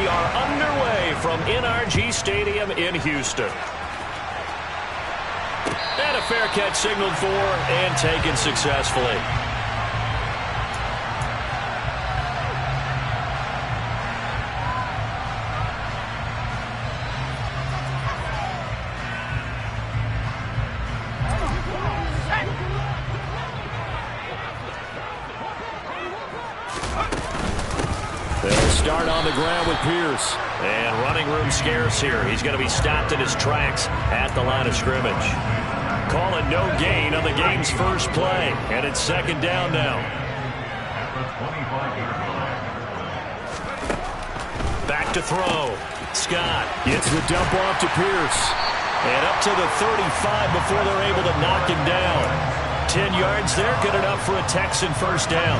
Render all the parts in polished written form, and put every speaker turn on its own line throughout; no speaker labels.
We are underway from NRG Stadium in Houston. And a fair catch signaled for and taken successfully. They'll start on the ground with Pierce. And running room scarce here. He's going to be stopped in his tracks at the line of scrimmage. Calling no gain on the game's first play. And it's second down now. Back to throw. Scott gets the dump off to Pierce. And up to the 35 before they're able to knock him down. 10 yards there, good enough for a Texan first down.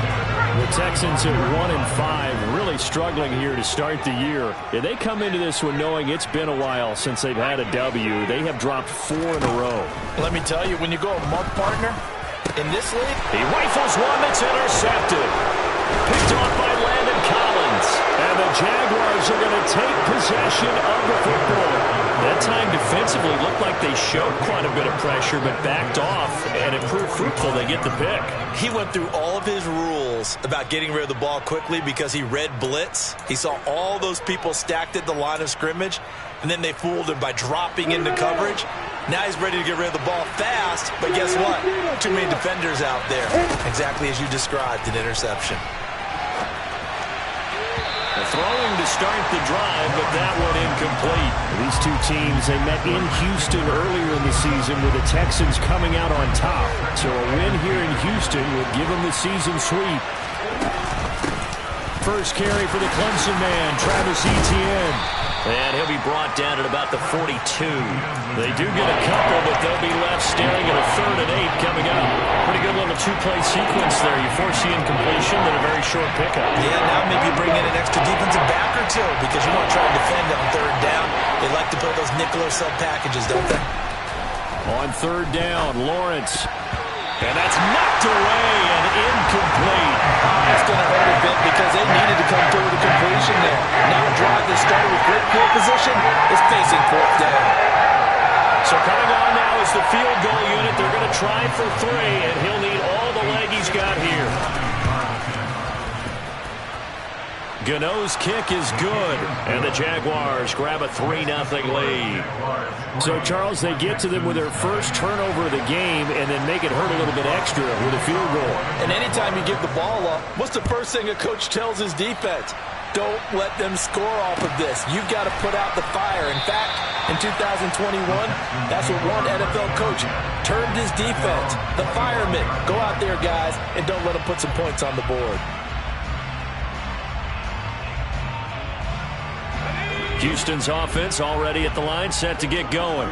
The Texans at 1-5, really struggling here to start the year. And they come into this one knowing it's been a while since they've had a W. They have dropped 4 in a row.
Let me tell you, when you go a month partner in this league,
he rifles one that's intercepted. Picked off by Landon Collins. And the Jaguars are going to take possession of the football. That time defensively looked like they showed quite a bit of pressure, but backed off, and it proved fruitful. They get the pick.
He went through all of his rules about getting rid of the ball quickly because he read blitz. He saw all those people stacked at the line of scrimmage, and then they fooled him by dropping into coverage. Now he's ready to get rid of the ball fast, but guess what? Too many defenders out there. Exactly as you described, an interception.
Throwing to start the drive, but that one incomplete.
These two teams, they met in Houston earlier in the season with the Texans coming out on top. So a win here in Houston would give them the season sweep. First carry for the Clemson man, Travis Etienne.
And he'll be brought down at about the 42. They do get a couple, but they'll be left staring at a 3rd and 8 coming up. Pretty good little two-play sequence there. You force the incompletion, then a very short pickup.
Yeah, now maybe you bring in an extra defensive back or two because you want to try to defend on 3rd down. They like to play those nickel or sub packages, don't they?
On 3rd down, Lawrence.
And that's knocked away and incomplete.
That's going to hurt a bit because they needed to come through with a completion there. Now a drive that started with great field position is facing 4th down.
So coming on now is the field goal unit. They're going to try for 3, and he'll need all the leg he's got here. Gano's kick is good, and the Jaguars grab a 3-0 lead.
So, Charles, they get to them with their first turnover of the game and then make it hurt a little bit extra with a field goal.
And anytime you give the ball up, what's the first thing a coach tells his defense? Don't let them score off of this. You've got to put out the fire. In fact, in 2021, that's what one NFL coach termed his defense. The firemen. Go out there, guys, and don't let them put some points on the board.
Houston's offense already at the line, set to get going.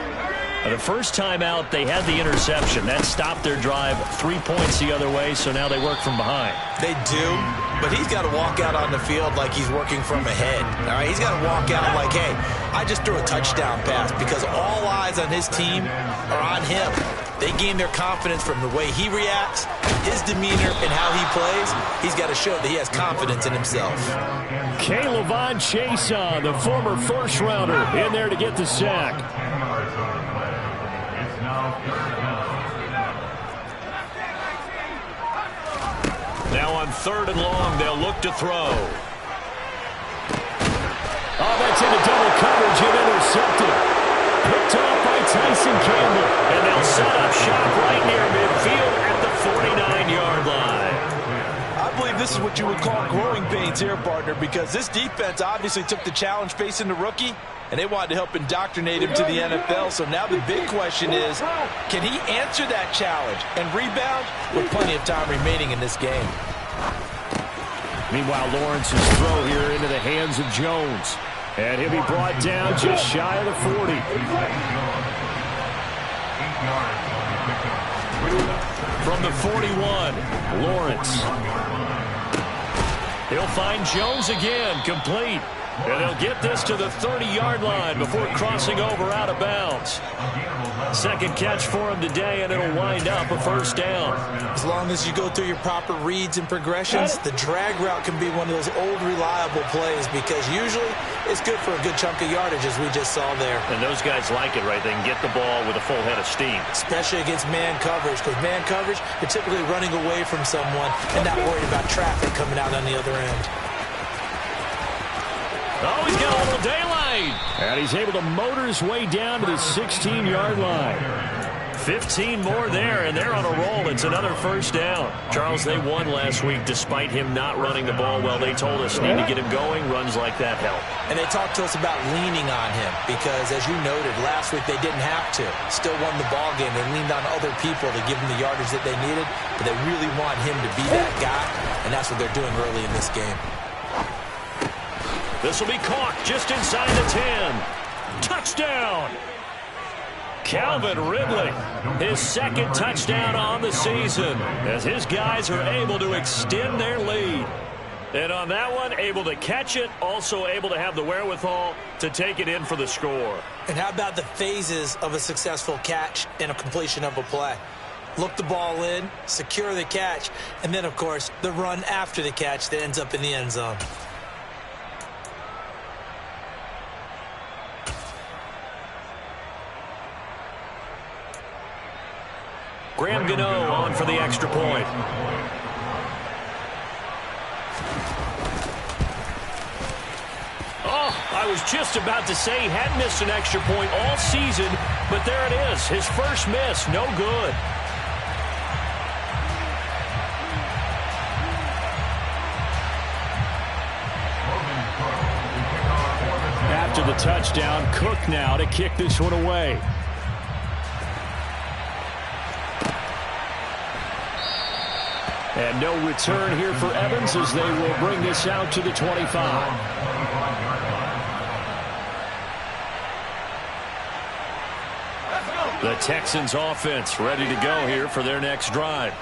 The first time out, they had the interception. That stopped their drive 3 points the other way, so now they work from behind.
They do, but he's got to walk out on the field like he's working from ahead. All right, he's got to walk out like, hey, I just threw a touchdown pass because all eyes on his team are on him. They gain their confidence from the way he reacts, his demeanor, and how he plays. He's got to show that he has confidence in himself.
K'Lavon Chaisson, the former first-rounder, in there to get the sack.
Now on 3rd and long, they'll look to throw.
Oh, that's into double coverage and intercepted. Picked off by Tyson Campbell.
And they'll set up shop right near midfield at the 49-yard line.
I believe this is what you would call growing pains here, partner, because this defense obviously took the challenge facing the rookie, and they wanted to help indoctrinate him to the NFL. So now the big question is, can he answer that challenge and rebound with plenty of time remaining in this game?
Meanwhile, Lawrence's throw here into the hands of Jones. And he'll be brought down just shy of the 40.
From the 41, Lawrence. He'll find Jones again, complete.
And they'll get this to the 30-yard line before crossing over out of bounds. Second catch for him today, and it'll wind up a first down.
As long as you go through your proper reads and progressions, the drag route can be one of those old reliable plays because usually it's good for a good chunk of yardage, as we just saw there.
And those guys like it, right? They can get the ball with a full head of steam.
Especially against man coverage, because man coverage, you're typically running away from someone and not worried about traffic coming out on the other end.
Oh, he's got a little daylight. And he's able to motor his way down to the 16-yard line. 15 more there, and they're on a roll. It's another first down. Charles, they won last week despite him not running the ball well. They told us need to get him going. Runs like that help.
And they talked to us about leaning on him because, as you noted, last week they didn't have to. Still won the ball game. They leaned on other people to give them the yardage that they needed, but they really want him to be that guy, and that's what they're doing early in this game.
This will be caught just inside the 10. Touchdown! Calvin Ridley, his second touchdown on the season, as his guys are able to extend their lead. And on that one, able to catch it, also able to have the wherewithal to take it in for the score.
And how about the phases of a successful catch and a completion of a play? Look the ball in, secure the catch, and then, of course, the run after the catch that ends up in the end zone.
Graham Gano on for the extra point. Oh, I was just about to say he hadn't missed an extra point all season, but there it is. His first miss, no good. After the touchdown, Cook now to kick this one away. And no return here for Evans as they will bring this out to the 25. The Texans offense ready to go here for their next drive.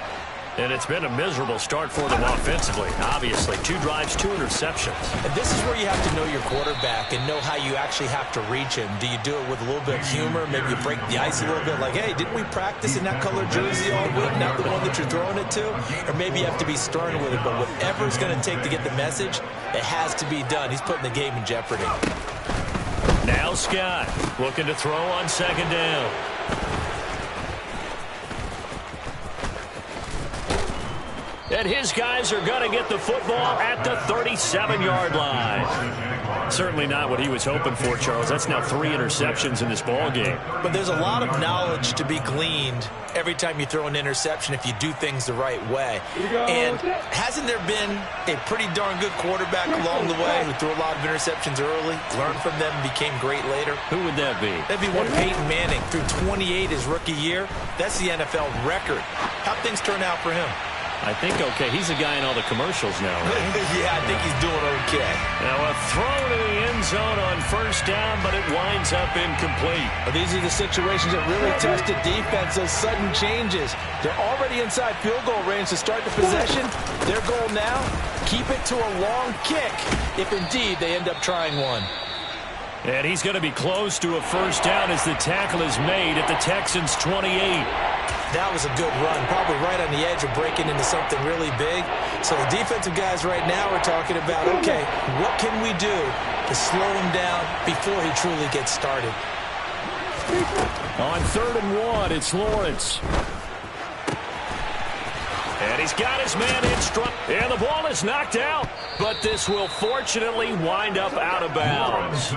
And it's been a miserable start for them offensively. Obviously, 2 drives, 2 interceptions.
And this is where you have to know your quarterback and know how you actually have to reach him. Do you do it with a little bit of humor? Maybe you break the ice a little bit like, hey, didn't we practice in that color jersey all week, not the one that you're throwing it to? Or maybe you have to be stern with it, but whatever it's going to take to get the message, it has to be done. He's putting the game in jeopardy.
Now Scott looking to throw on second down. And his guys are going to get the football at the 37-yard line. Certainly not what he was hoping for, Charles. That's now 3 interceptions in this ball game.
But there's a lot of knowledge to be gleaned every time you throw an interception if you do things the right way. And hasn't there been a pretty darn good quarterback along the way who threw a lot of interceptions early, learned from them, and became great later?
Who would that be?
That'd be one Peyton Manning. Threw 28 his rookie year. That's the NFL record. How'd things turn out for him?
I think okay. He's a guy in all the commercials now, right?
Yeah, I think he's doing okay.
Now a throw to the end zone on first down, but it winds up incomplete.
Well, these are the situations that really test the defense, those sudden changes. They're already inside field goal range to start the possession. Their goal now, keep it to a long kick, if indeed they end up trying one.
And he's going to be close to a first down as the tackle is made at the Texans' 28.
That was a good run, probably right on the edge of breaking into something really big. So the defensive guys right now are talking about, okay, what can we do to slow him down before he truly gets started?
On 3rd and 1, it's Lawrence. And he's got his man in strong. And the ball is knocked out. But this will fortunately wind up out of bounds.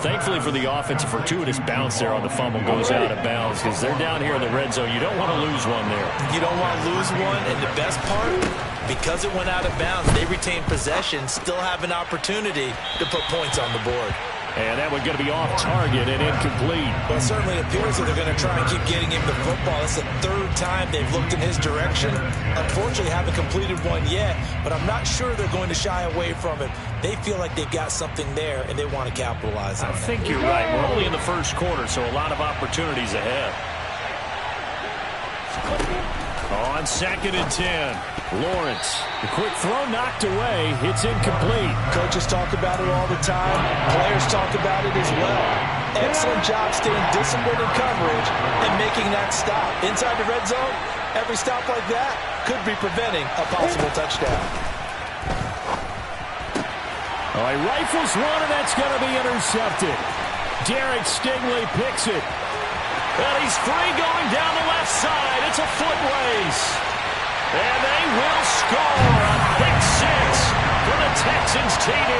Thankfully for the offense, a fortuitous bounce there on the fumble goes out of bounds because they're down here in the red zone. You don't want to lose one there.
You don't want to lose one. And the best part, because it went out of bounds, they retain possession, still have an opportunity to put points on the board.
And that one's going to be off target and incomplete.
Well, it certainly appears that they're going to try and keep getting him the football. It's the 3rd time they've looked in his direction. Unfortunately, haven't completed one yet, but I'm not sure they're going to shy away from it. They feel like they've got something there, and they want to capitalize on it.
I think you're right. We're only in the first quarter, so a lot of opportunities ahead.
On 2nd and 10, Lawrence. The quick throw knocked away. It's incomplete.
Coaches talk about it all the time. Players talk about it as well. Excellent job staying disciplined in coverage and making that stop. Inside the red zone, every stop like that could be preventing a possible touchdown.
Oh, he rifles one, and that's going to be intercepted. Derek Stingley picks it. And he's free going down the left side. It's a foot race. And they will score a pick six for the Texans TD.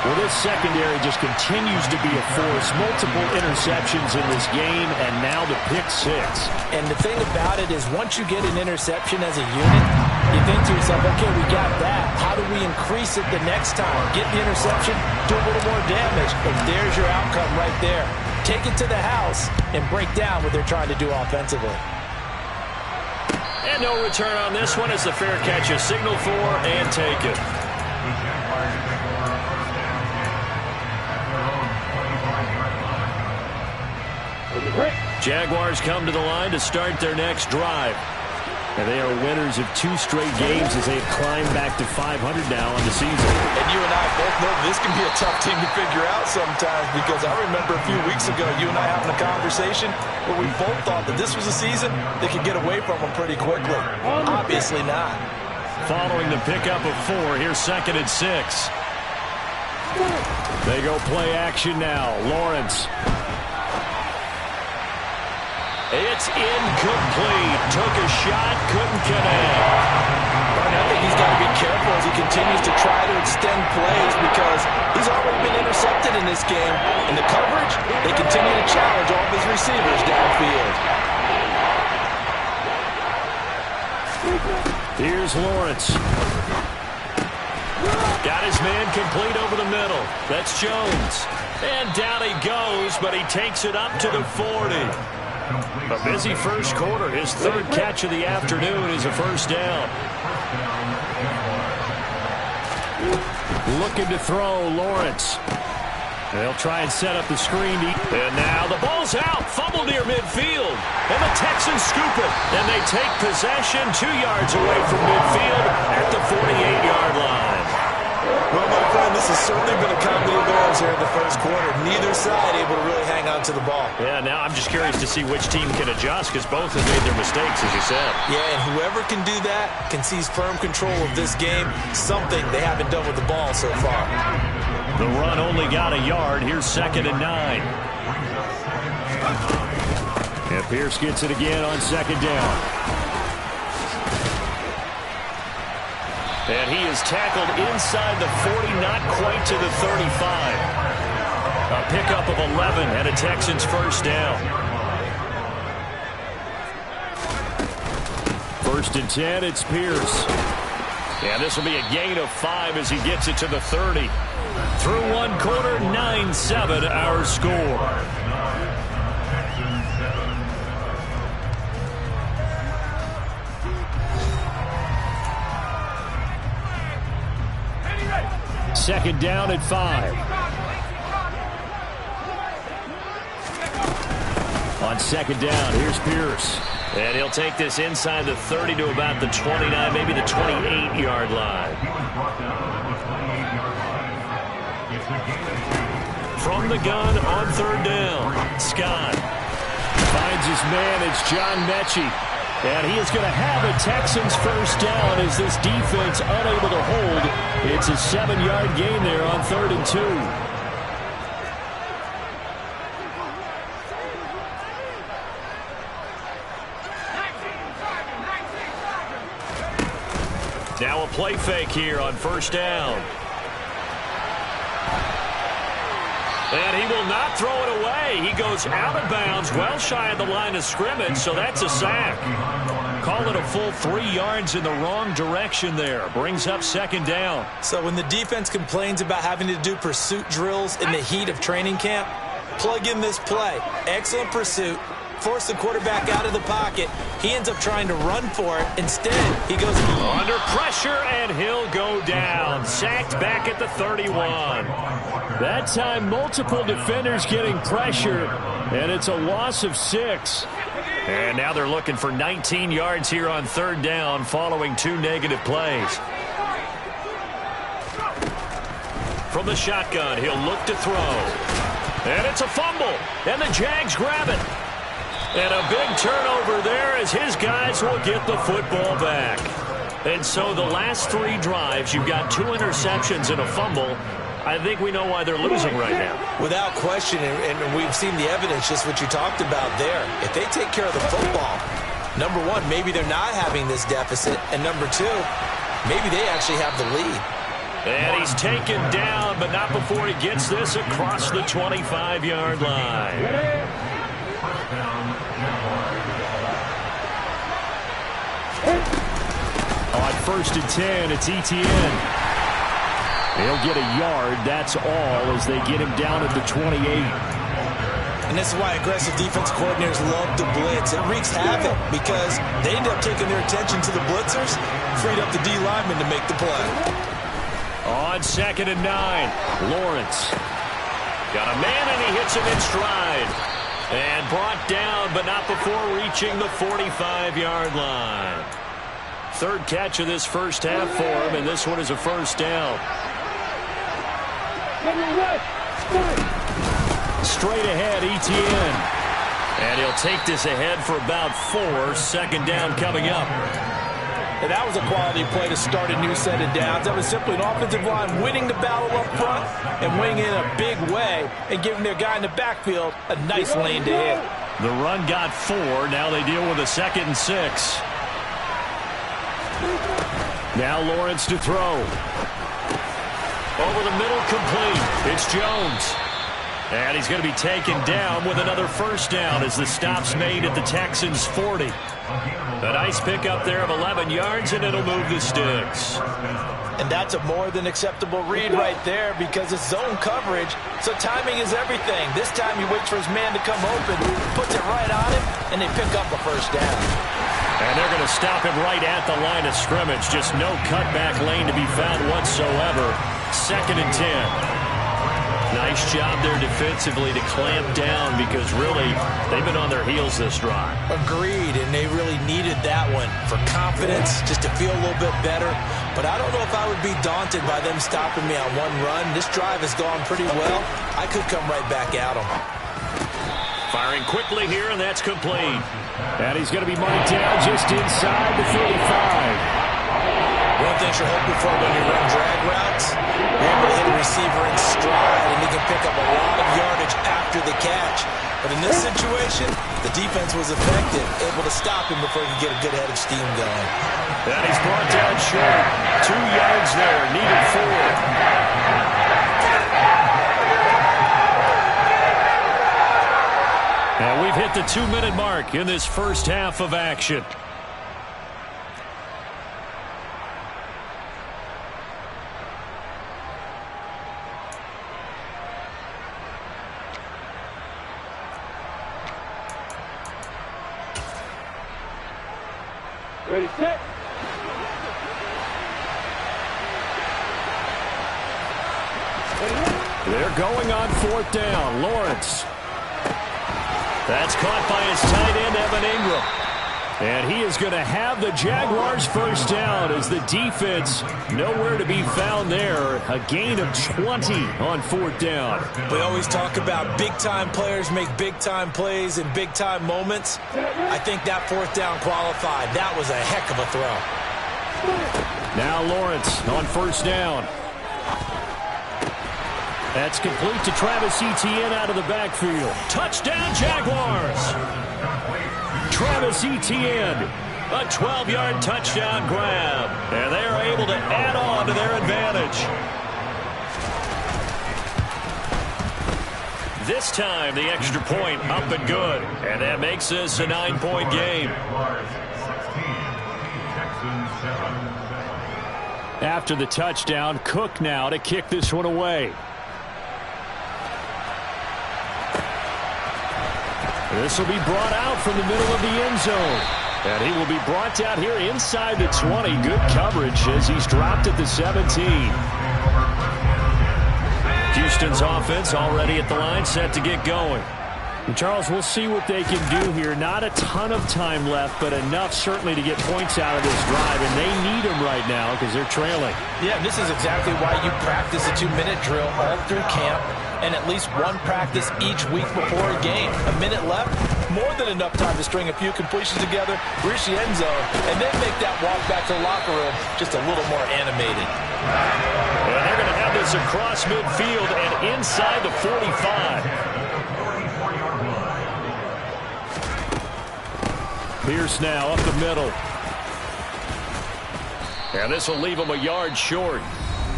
Well, this secondary just continues to be a force. Multiple interceptions in this game, and now the pick six.
And the thing about it is once you get an interception as a unit, you think to yourself, okay, we got that. How do we increase it the next time? Get the interception, do a little more damage, and there's your outcome right there. Take it to the house and break down what they're trying to do offensively.
And no return on this one as the fair catch is signaled for and taken. Jaguars come to the line to start their next drive. And they are winners of 2 straight games as they have climbed back to 500 now on the season.
And you and I both know this can be a tough team to figure out sometimes, because I remember a few weeks ago you and I having a conversation where we both thought that this was a season they could get away from them pretty quickly. Obviously not.
Following the pickup of 4, here's 2nd and 6. They go play action now. Lawrence. It's incomplete. Took a shot, couldn't connect.
I think he's got to be careful as he continues to try to extend plays, because he's already been intercepted in this game. In the coverage, they continue to challenge all of his receivers downfield.
Here's Lawrence. Got his man complete over the middle. That's Jones. And down he goes, but he takes it up to the 40. A busy first quarter. His 3rd catch of the afternoon is a first down. Looking to throw, Lawrence. They'll try and set up the screen. And now the ball's out. Fumble near midfield. And the Texans scoop it. And they take possession 2 yards away from midfield at the 48-yard line.
Well, my friend, this has certainly been a comedy of errors here in the first quarter. Neither side able to really hang on to the ball.
Yeah, now I'm just curious to see which team can adjust, because both have made their mistakes, as you said.
Yeah, and whoever can do that can seize firm control of this game, something they haven't done with the ball so far.
The run only got a yard. Here's 2nd and 9. And Pierce gets it again on 2nd down. And he is tackled inside the 40, not quite to the 35. A pickup of 11 and a Texans first down. 1st and 10, it's Pierce. And this will be a gain of 5 as he gets it to the 30. Through 1 quarter, 9-7 our score. Second down at 5. On 2nd down, here's Pierce. And he'll take this inside the 30 to about the 29, maybe the 28-yard line. From the gun on 3rd down, Scott finds his man. It's John Mechie. And he is going to have a Texans first down as this defense unable to hold. It's a 7-yard gain there on 3rd and 2. Now a play fake here on 1st down. And he will not throw it away. He goes out of bounds, well shy of the line of scrimmage, so that's a sack. Call it a full 3 yards in the wrong direction there. Brings up 2nd down.
So when the defense complains about having to do pursuit drills in the heat of training camp, plug in this play. Excellent pursuit. Force the quarterback out of the pocket. He ends up trying to run for it. Instead, he goes
under pressure, and he'll go down. Sacked back at the 31. That time, multiple defenders getting pressure, and it's a loss of 6. And now they're looking for 19 yards here on third down following 2 negative plays. From the shotgun, he'll look to throw. And it's a fumble. And the Jags grab it. And a big turnover there as his guys will get the football back. And so the last 3 drives, you've got 2 interceptions and a fumble. I think we know why they're losing right now.
Without question, and we've seen the evidence, just what you talked about there. If they take care of the football, number one, maybe they're not having this deficit. And number 2, maybe they actually have the lead.
And he's taken down, but not before he gets this across the 25-yard line. On 1st and 10, it's Etienne. He'll get a yard, that's all, as they get him down at the 28.
And this is why aggressive defense coordinators love to blitz. It wreaks havoc because they end up taking their attention to the blitzers, freed up the D lineman to make the play.
On 2nd and 9, Lawrence. Got a man, and he hits him in stride. And brought down, but not before reaching the 45-yard line. 3rd catch of this first half for him, and this one is a first down. Straight ahead, Etienne. And he'll take this ahead for about 4. 2nd down coming up.
And that was a quality play to start a new set of downs. That was simply an offensive line winning the battle up front and winning in a big way and giving their guy in the backfield a nice lane to hit.
The run got 4. Now they deal with a 2nd and 6. Now Lawrence to throw. Over the middle, complete. It's Jones. And he's going to be taken down with another first down as the stop's made at the Texans' 40. A nice pickup there of 11 yards, and it'll move the sticks.
And that's a more than acceptable read right there because it's zone coverage, so timing is everything. This time he waits for his man to come open, puts it right on him, and they pick up a first down.
And they're going to stop him right at the line of scrimmage. Just no cutback lane to be found whatsoever. 2nd and 10. Nice job there defensively to clamp down because really they've been on their heels this drive.
Agreed, and they really needed that one for confidence, just to feel a little bit better. But I don't know if I would be daunted by them stopping me on one run. This drive has gone pretty well. I could come right back at them.
Firing quickly here, and that's complete. And he's going to be marked down just inside the 35.
One thing you're hoping for when you run drag routes, you're able to hit a receiver in stride, and he can pick up a lot of yardage after the catch. But in this situation, the defense was effective, able to stop him before he could get a good head of steam going.
And he's brought down short. 2 yards there, needed 4. And we've hit the 2-minute mark in this first half of action.
Ready, set.
They're going on 4th down. Lawrence. That's caught by his tight end, Evan Ingram. And he is going to have the Jaguars first down as the defense nowhere to be found there. A gain of 20 on 4th down.
We always talk about big-time players make big-time plays in big-time moments. I think that 4th down qualified. That was a heck of a throw.
Now Lawrence on 1st down. That's complete to Travis Etienne out of the backfield. Touchdown, Jaguars! Travis Etienne, a 12-yard touchdown grab. And they are able to add on to their advantage. This time, the extra point up and good. And that makes this a 9-point game. After the touchdown, Cook now to kick this one away. This will be brought out from the middle of the end zone. And he will be brought down here inside the 20. Good coverage as he's dropped at the 17. Houston's offense already at the line, set to get going. Charles, we'll see what they can do here. Not a ton of time left, but enough certainly to get points out of this drive, and they need them right now because they're trailing.
Yeah, this is exactly why you practice a 2-minute drill all through camp and at least one practice each week before a game. A minute left, more than enough time to string a few completions together, reach the end zone, and then make that walk back to the locker room just a little more animated.
And they're going to have this across midfield and inside the 45.
Pierce now up the middle.
And this will leave him a yard short.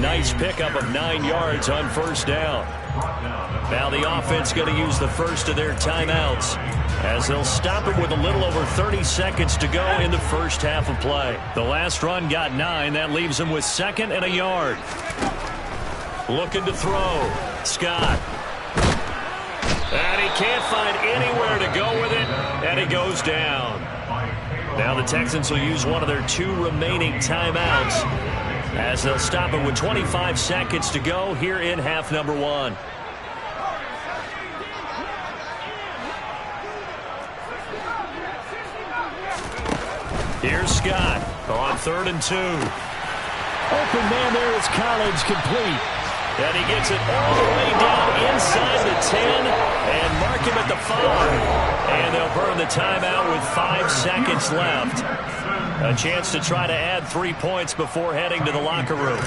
Nice pickup of 9 yards on first down. Now the offense going to use the first of their timeouts as they'll stop him with a little over 30 seconds to go in the first half of play. The last run got 9. That leaves him with 2nd and a yard. Looking to throw. Scott. And he can't find anywhere to go with it, and he goes down. Now the Texans will use one of their 2 remaining timeouts as they'll stop it with 25 seconds to go here in half number 1. Here's Scott on 3rd and 2.
Open man there is Collins, complete.
And he gets it all the way down inside the 10 and mark him at the 5. And they'll burn the timeout with 5 seconds left. A chance to try to add 3 points before heading to the locker room.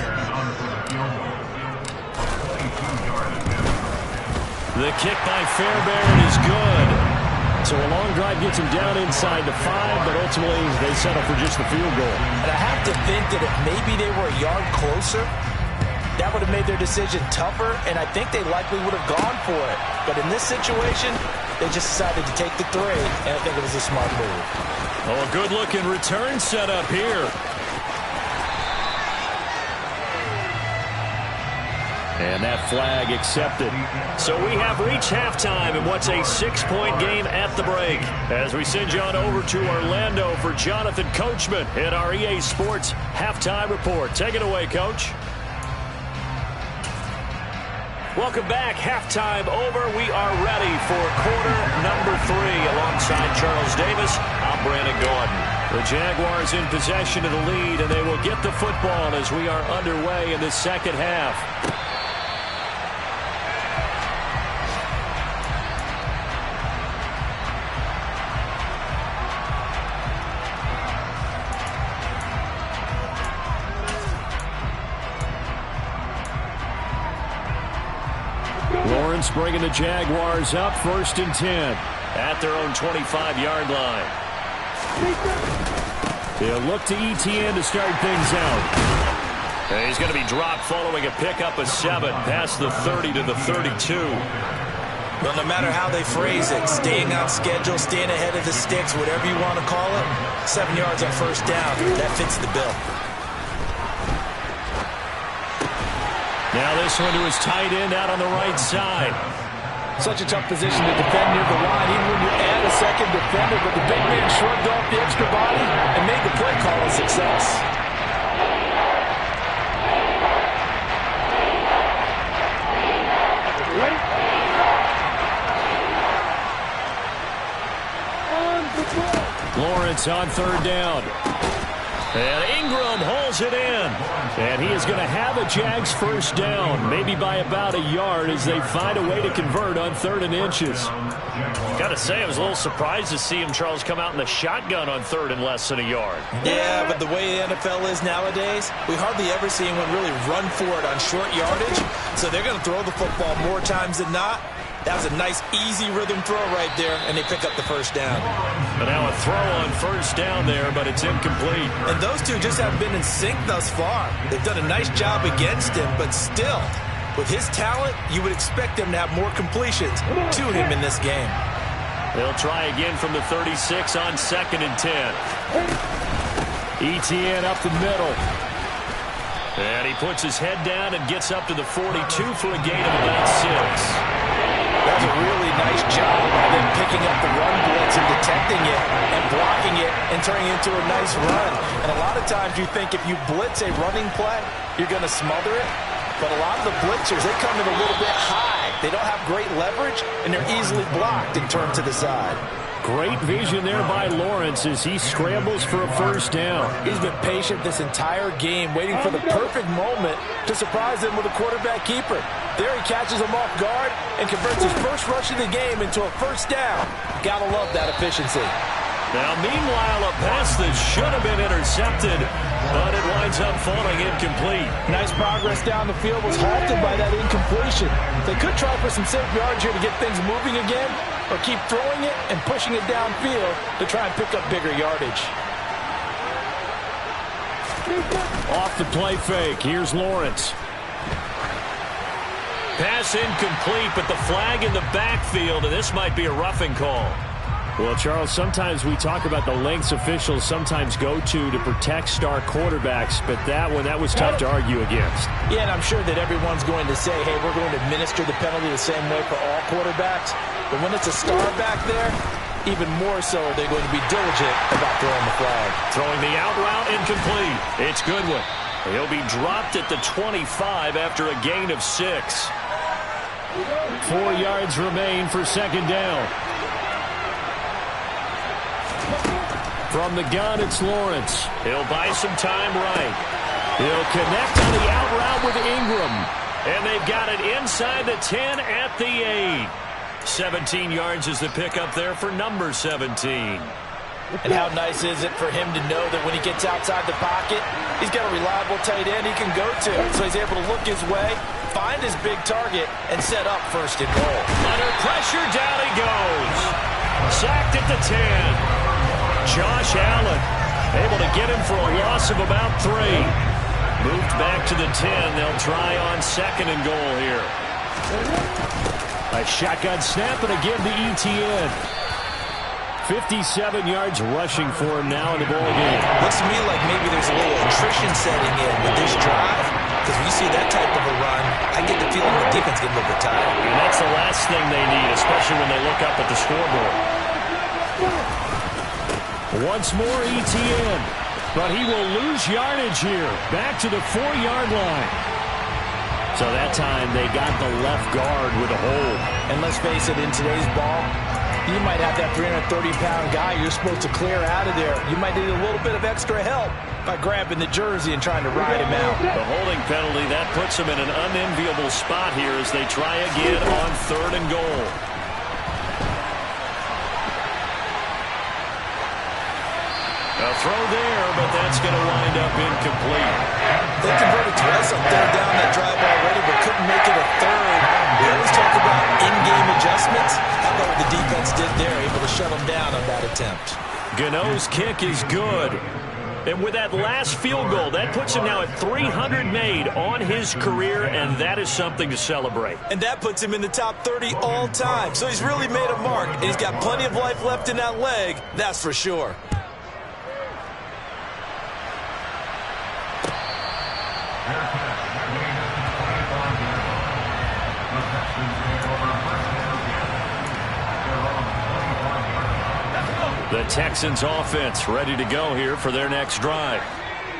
The kick by Fairbairn is good.
So a long drive gets him down inside the 5, but ultimately they settle for just the field goal.
And I have to think that if maybe they were a yard closer, that would have made their decision tougher, and I think they likely would have gone for it. But in this situation, they just decided to take the 3, and I think it was a smart move.
Oh, a good-looking return set up here.
And that flag accepted.
So we have reached halftime in what's a 6-point game at the break. As we send you on over to Orlando for Jonathan Coachman in our EA Sports Halftime Report. Take it away, Coach. Welcome back. Halftime over. We are ready for quarter number 3. Alongside Charles Davis, I'm Brandon Gordon. The Jaguars in possession of the lead, and they will get the football as we are underway in the second half.
Lawrence bringing the Jaguars up 1st and 10
at their own 25-yard line.
They'll look to ETN to start things out.
And he's going to be dropped following a pickup of 7 past the 30 to the 32.
Well, no matter how they phrase it, staying on schedule, staying ahead of the sticks, whatever you want to call it, 7 yards on first down, that fits the bill.
Now this one to his tight end out on the right side.
Such a tough position to defend near the line, even when you add a second defender, but the big man shrugged off the extra body and made the play call a success.
Lawrence on 3rd down.
And Ingram hauls it in.
And he is going to have a Jags first down, maybe by about a yard as they find a way to convert on 3rd and inches.
Got to say, I was a little surprised to see him, Charles, come out in the shotgun on 3rd and less than a yard.
Yeah, but the way the NFL is nowadays, we hardly ever see anyone really run for it on short yardage. So they're going to throw the football more times than not. That was a nice, easy rhythm throw right there, and they pick up the first down.
But now a throw on first down there, but it's incomplete.
And those two just haven't been in sync thus far. They've done a nice job against him, but still, with his talent, you would expect him to have more completions to him in this game.
They'll try again from the 36 on 2nd and 10.
ETN up the middle.
And he puts his head down and gets up to the 42 for a gain of about 6.
That was a really nice job by them picking up the run blitz and detecting it and blocking it and turning it into a nice run. And a lot of times you think if you blitz a running play, you're going to smother it. But a lot of the blitzers, they come in a little bit high They don't have great leverage, and they're easily blocked and turned to the side.
Great vision there by Lawrence as he scrambles for a first down.
He's been patient this entire game, waiting for the perfect moment to surprise them with a quarterback keeper. There he catches him off guard and converts his first rush of the game into a first down. Gotta love that efficiency.
Now, meanwhile, a pass that should have been intercepted, but it winds up falling incomplete.
Nice progress down the field was halted by that incompletion. They could try for some safe yards here to get things moving again, or keep throwing it and pushing it downfield to try and pick up bigger yardage.
Off the play fake, here's Lawrence.
Pass incomplete, but the flag in the backfield, and this might be a roughing call.
Well, Charles, sometimes we talk about the lengths officials sometimes go to protect star quarterbacks, but that was tough to argue against.
Yeah, and I'm sure that everyone's going to say, hey, we're going to administer the penalty the same way for all quarterbacks. But when it's a star back there, even more so are they going to be diligent about throwing the flag.
Throwing the out route incomplete. It's Goodwin. He'll be dropped at the 25 after a gain of 6.
4 yards remain for second down. From the gun, it's Lawrence.
He'll buy some time right.
He'll connect on the out route with Ingram.
And they've got it inside the 10 at the 8. 17 yards is the pickup there for number 17.
And how nice is it for him to know that when he gets outside the pocket, he's got a reliable tight end he can go to. So he's able to look his way, find his big target, and set up first and goal.
Under pressure, down he goes. Sacked at the 10. Josh Allen able to get him for a loss of about 3. Moved back to the 10. They'll try on second and goal here.
A shotgun snap and again to ETN. 57 yards rushing for him now in the ball game.
Looks to me like maybe there's a little attrition setting in with this drive, because when you see that type of a run, I get the feeling the defense get a little bit tired.
And that's the last thing they need, especially when they look up at the scoreboard.
Once more ETN, but he will lose yardage here. Back to the 4-yard line. So that time they got the left guard with a hold.
And let's face it, in today's ball, you might have that 330-pound guy you're supposed to clear out of there. You might need a little bit of extra help by grabbing the jersey and trying to ride him out.
The holding penalty, that puts him in an unenviable spot here as they try again on third and goal. A throw there, but that's going to wind up incomplete.
They converted twice on third down that drive already, but couldn't make it a third. We always talk about in-game adjustments. How about what the defense did there, able to shut them down on that attempt.
Gano's kick is good. And with that last field goal, that puts him now at 300 made on his career, and that is something to celebrate.
And that puts him in the top 30 all time. So he's really made a mark, and he's got plenty of life left in that leg, that's for sure.
The Texans offense ready to go here for their next drive.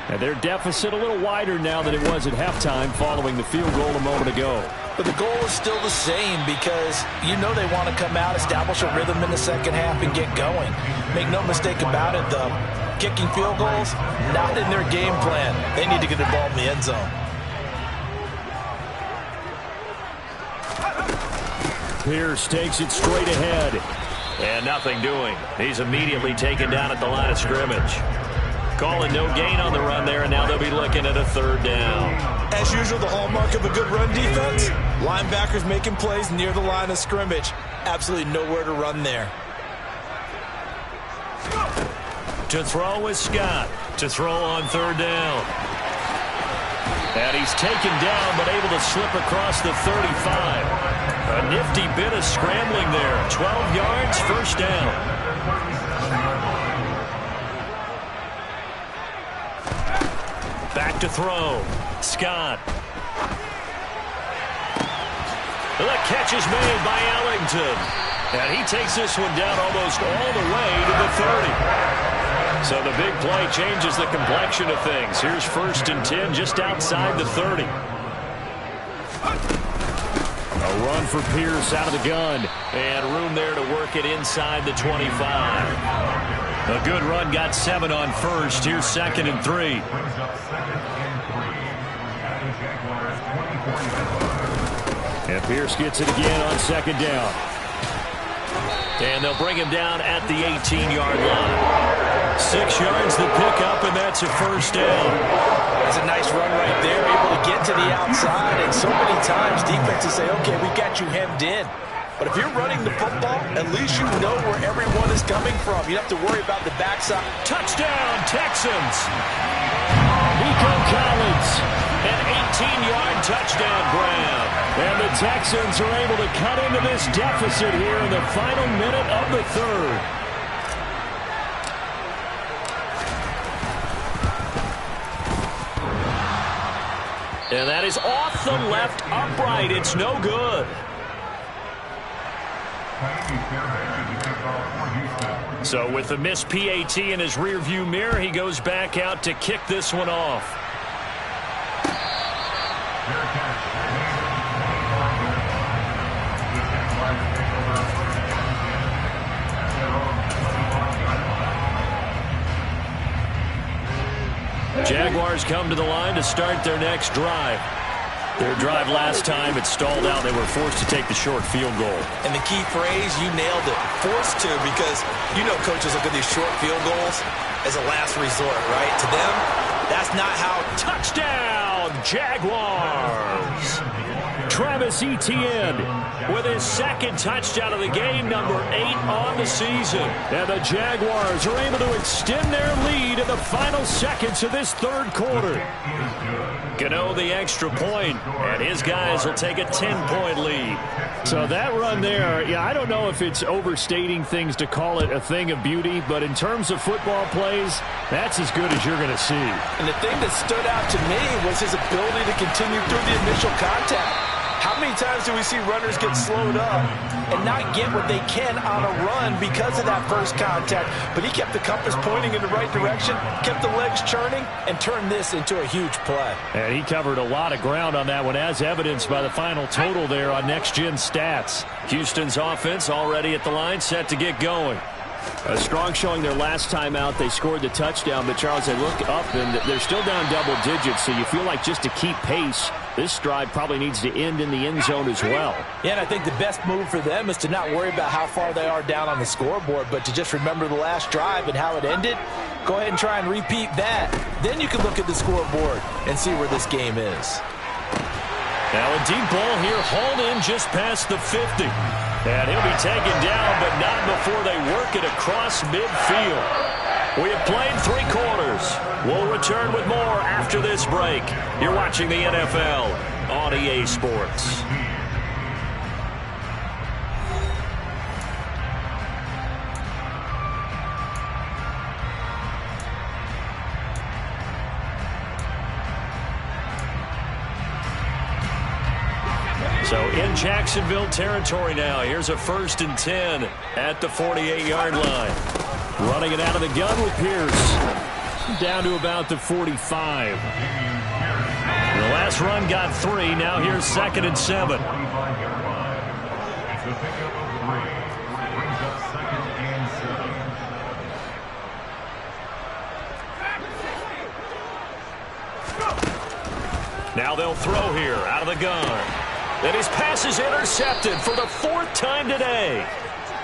And their deficit a little wider now than it was at halftime following the field goal a moment ago.
But the goal is still the same because you know they want to come out, establish a rhythm in the second half, and get going. Make no mistake about it, though. Kicking field goals, not in their game plan. They need to get the ball in the end zone.
Pierce takes it straight ahead.
And nothing doing. He's immediately taken down at the line of scrimmage. Calling no gain on the run there, and now they'll be looking at a third down.
As usual, the hallmark of a good run defense, linebackers making plays near the line of scrimmage. Absolutely nowhere to run there.
To throw is Scott. To throw on third down. And he's taken down, but able to slip across the 35. A nifty bit of scrambling there. 12 yards, first down. Back to throw. Scott. The catch is made by Ellington. And he takes this one down almost all the way to the 30. So the big play changes the complexion of things. Here's 1st and 10 just outside the 30.
A run for Pierce out of the gun.
And room there to work it inside the 25. A good run, got 7 on first. Here's 2nd and 3.
And Pierce gets it again on 2nd down.
And they'll bring him down at the 18-yard line. 6 yards to pick up, and that's a first down.
That's a nice run right there, able to get to the outside. And so many times defenses say, okay, we got you hemmed in. But if you're running the football, at least you know where everyone is coming from. You don't have to worry about the backside.
Touchdown, Texans.
Nico Collins.
An 18-yard touchdown grab.
And the Texans are able to cut into this deficit here in the final minute of the third.
And that is off the left upright. It's no good. So with the missed PAT in his rearview mirror, he goes back out to kick this one off. Jaguars come to the line to start their next drive. Their drive last time, it stalled out. They were forced to take the short field goal.
And the key phrase, you nailed it, forced to, because you know coaches look at these short field goals as a last resort, right? To them, that's not how.
Touchdown, Jaguars!
Travis Etienne
with his 2nd touchdown of the game, number 8 on the season.
And the Jaguars are able to extend their lead in the final seconds of this third quarter.
Gano the extra point, and his guys will take a 10-point lead.
So that run there, yeah, I don't know if it's overstating things to call it a thing of beauty, but in terms of football plays, that's as good as you're going to see.
And the thing that stood out to me was his ability to continue through the initial contact. How many times do we see runners get slowed up and not get what they can on a run because of that first contact? But he kept the compass pointing in the right direction, kept the legs churning, and turned this into a huge play.
And he covered a lot of ground on that one, as evidenced by the final total there on Next Gen Stats.
Houston's offense already at the line, set to get going.
A strong showing their last time out. They scored the touchdown, but Charles, they look up and they're still down double digits, so you feel like just to keep pace, this drive probably needs to end in the end zone as well.
Yeah, and I think the best move for them is to not worry about how far they are down on the scoreboard, but to just remember the last drive and how it ended. Go ahead and try and repeat that. Then you can look at the scoreboard and see where this game is.
Now a deep ball here, hauled in just past the 50. And he'll be taken down, but not before they work it across midfield. We have played 3 quarters. We'll return with more after this break. You're watching the NFL on EA Sports. So in Jacksonville territory now. Here's a 1st and 10 at the 48-yard line.
Running it out of the gun with Pierce. Down to about the 45.
The last run got 3. Now here's 2nd and 7. Now they'll throw here out of the gun. And his pass is intercepted for the 4th time today.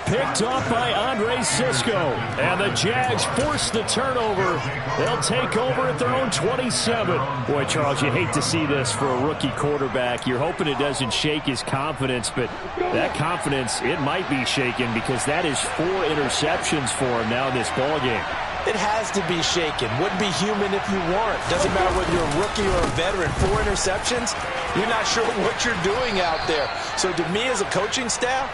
Picked off by Andre Cisco. And the Jags force the turnover. They'll take over at their own 27. Boy, Charles, you hate to see this for a rookie quarterback. You're hoping it doesn't shake his confidence, but that confidence, it might be shaken because that is 4 interceptions for him now in this ballgame.
It has to be shaken. Wouldn't be human if you weren't. Doesn't matter whether you're a rookie or a veteran. 4 interceptions, you're not sure what you're doing out there. So to me as a coaching staff,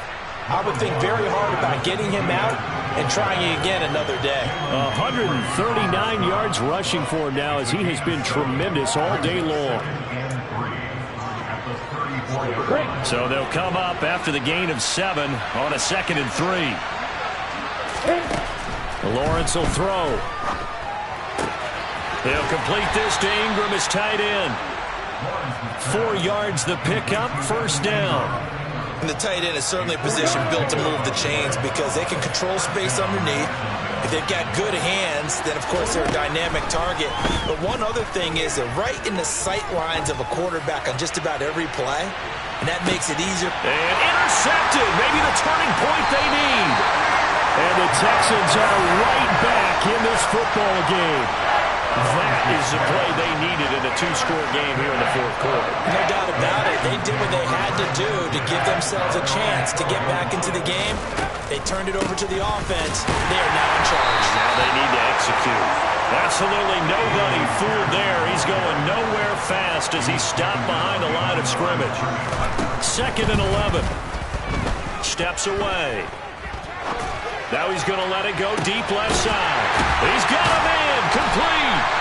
I would think very hard about getting him out and trying again another day.
139 yards rushing for him now as he has been tremendous all day long.
So they'll come up after the gain of 7 on a 2nd and 3. Lawrence will throw. He'll complete this to Ingram, his tight end.
4 yards the pickup, first down.
And the tight end is certainly a position built to move the chains because they can control space underneath. If they've got good hands, then, of course, they're a dynamic target. But one other thing is they're right in the sight lines of a quarterback on just about every play, and that makes it easier.
And intercepted, maybe the turning point they need. And the Texans are right back in this football game. That is the play they needed in a 2-score game here in the fourth quarter.
No doubt about it. They did what they had to do to give themselves a chance to get back into the game. They turned it over to the offense. They are now in charge.
Now they need to execute. Absolutely nobody fooled there. He's going nowhere fast as he stopped behind the line of scrimmage. 2nd and 11. Steps away. Now he's going to let it go deep left side. He's got a man complete.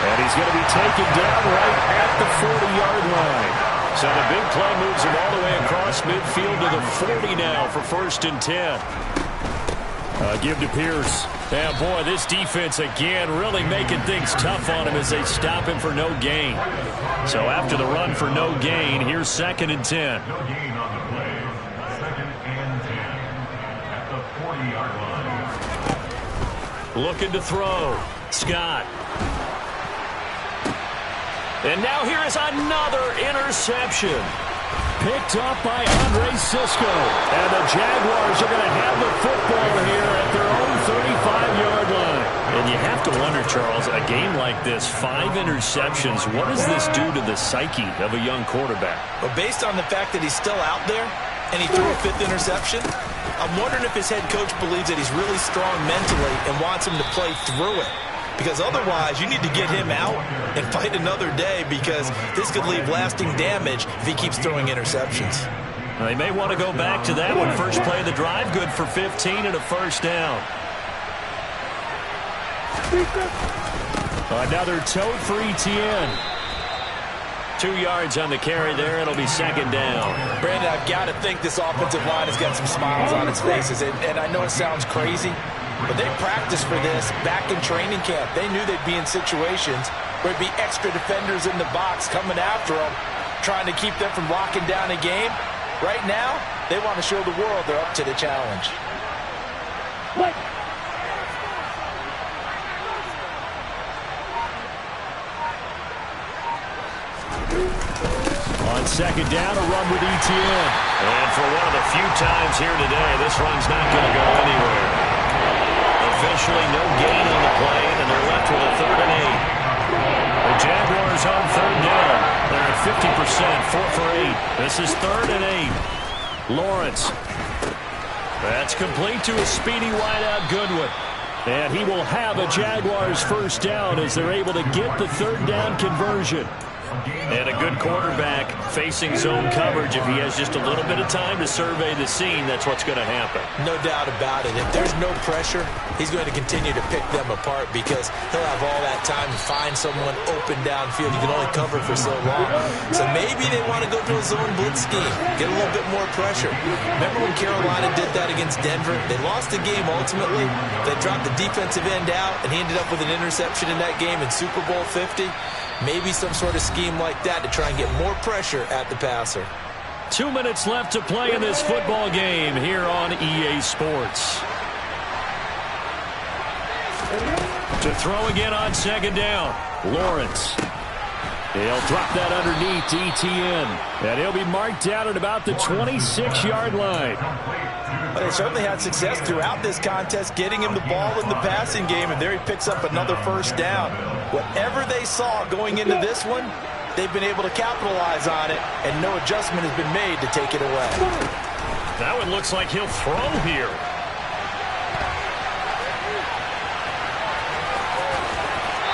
And he's going to be taken down right at the 40-yard line. So the big play moves him all the way across midfield to the 40 now for 1st and 10. Give to Pierce. Yeah, boy, this defense again really making things tough on him as they stop him for no gain. So after the run for no gain, here's 2nd and 10.
No gain on the play. 2nd and 10 at the 40-yard line.
Looking to throw. Scott. And now here is another interception. Picked up by Andre Sisco. And the Jaguars are going to have the football here at their own 35-yard line. And you have to wonder, Charles, a game like this, 5 interceptions, what does this do to the psyche of a young quarterback?
Well, based on the fact that he's still out there and he threw a 5th interception, I'm wondering if his head coach believes that he's really strong mentally and wants him to play through it. Because otherwise, you need to get him out and fight another day because this could leave lasting damage if he keeps throwing interceptions.
Well, they may want to go back to that one. First play of the drive, good for 15 and a first down. Another tote for Etienne. 2 yards on the carry there. It'll be 2nd down.
Brandon, I've got to think this offensive line has got some smiles on its faces. And I know it sounds crazy, but they practiced for this back in training camp. They knew they'd be in situations where there'd be extra defenders in the box coming after them, trying to keep them from locking down a game. Right now, they want to show the world they're up to the challenge.
What?
On 2nd down, a run with Etienne. And for one of the few times here today, this run's not going to go anywhere. Officially no gain on the play, and they're left with a 3rd and 8. The Jaguars on 3rd down. They're at 50%, 4 for 8. This is 3rd and 8. Lawrence. That's complete to a speedy wideout Goodwin. And he will have a Jaguars first down as they're able to get the 3rd down conversion. And a good quarterback facing zone coverage. If he has just a little bit of time to survey the scene, that's what's going to happen.
No doubt about it. If there's no pressure, he's going to continue to pick them apart because he'll have all that time to find someone open downfield. You can only cover for so long. So maybe they want to go to a zone blitz scheme, get a little bit more pressure. Remember when Carolina did that against Denver? They lost the game ultimately. They dropped the defensive end out, and he ended up with an interception in that game in Super Bowl 50. Maybe some sort of scheme like that to try and get more pressure at the passer.
2 minutes left to play in this football game here on EA Sports. To throw again on 2nd down. Lawrence. He'll drop that underneath to Etienne. And he'll be marked down at about the 26-yard line.
But they certainly had success throughout this contest, getting him the ball in the passing game, and there he picks up another first down. Whatever they saw going into this one, they've been able to capitalize on it, and no adjustment has been made to take it away.
That one looks like he'll throw here.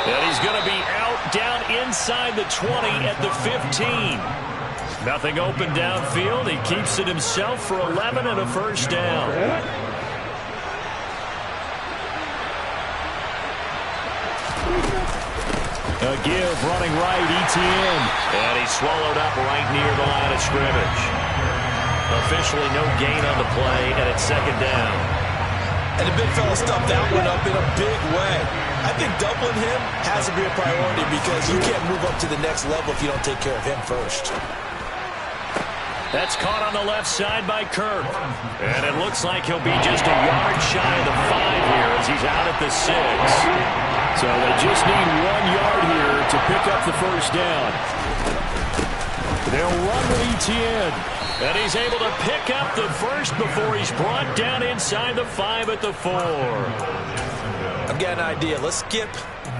And he's going to be out down inside the 20 at the 15. Nothing open downfield. He keeps it himself for 11 and a first down. A give running right, Etienne. And he's swallowed up right near the line of scrimmage. Officially no gain on the play, and it's 2nd down.
And the big fella stuffed that one up in a big way. I think doubling him has to be a priority because you can't move up to the next level if you don't take care of him first.
That's caught on the left side by Kirk. And it looks like he'll be just a yard shy of the 5 here as he's out at the 6.
So they just need 1 yard here to pick up the first down. They'll run with ETN.
And he's able to pick up the first before he's brought down inside the 5 at the 4.
I've got an idea. Let's skip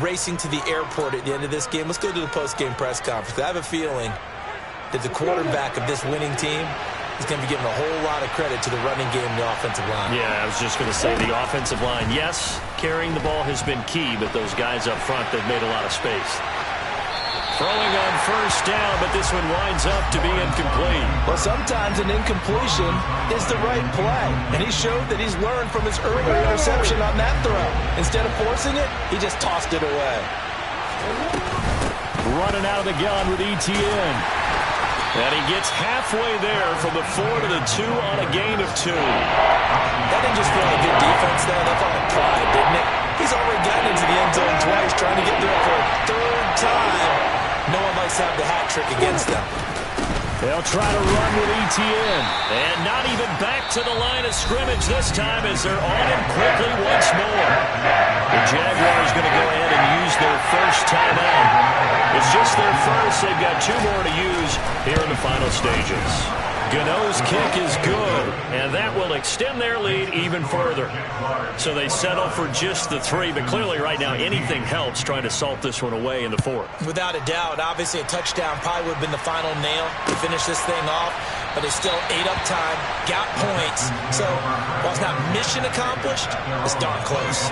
racing to the airport at the end of this game. Let's go to the post-game press conference. I have a feeling that the quarterback of this winning team is going to be given a whole lot of credit to the running game and the offensive line.
Yeah, I was just going to say the offensive line. Yes, carrying the ball has been key, but those guys up front, they've made a lot of space. Throwing on first down, but this one winds up to be incomplete.
Well, sometimes an incompletion is the right play, and he showed that he's learned from his earlier interception on that throw. Instead of forcing it, he just tossed it away.
Running out of the gun with ETN.
And he gets halfway there from the 4 to the 2 on a gain of 2.
That didn't just feel like good defense there. That felt like pride, didn't it? He's already gotten into the end zone twice, trying to get there for a 3rd time. No one likes to have the hat trick against them.
They'll try to run with ETN.
And not even back to the line of scrimmage this time as they're on him quickly once more. The Jaguars going to go ahead and use their first timeout. It's just their first. They've got 2 more to use here in the final stages. Gano's kick is good, and that will extend their lead even further. So they settle for just the 3, but clearly right now anything helps trying to salt this one away in the 4th.
Without a doubt, obviously a touchdown probably would have been the final nail to finish this thing off, but they still ate up time, got points. So while it's not mission accomplished, it's darn close.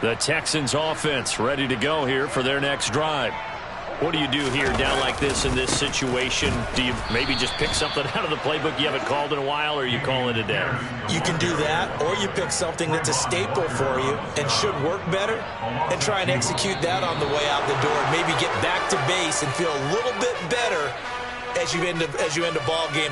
The Texans offense ready to go here for their next drive. What do you do here down like this in this situation? Do you maybe just pick something out of the playbook you haven't called in a while, or you call it a day?
You can do that, or you pick something that's a staple for you and should work better and try and execute that on the way out the door and maybe get back to base and feel a little bit better as you end a ball game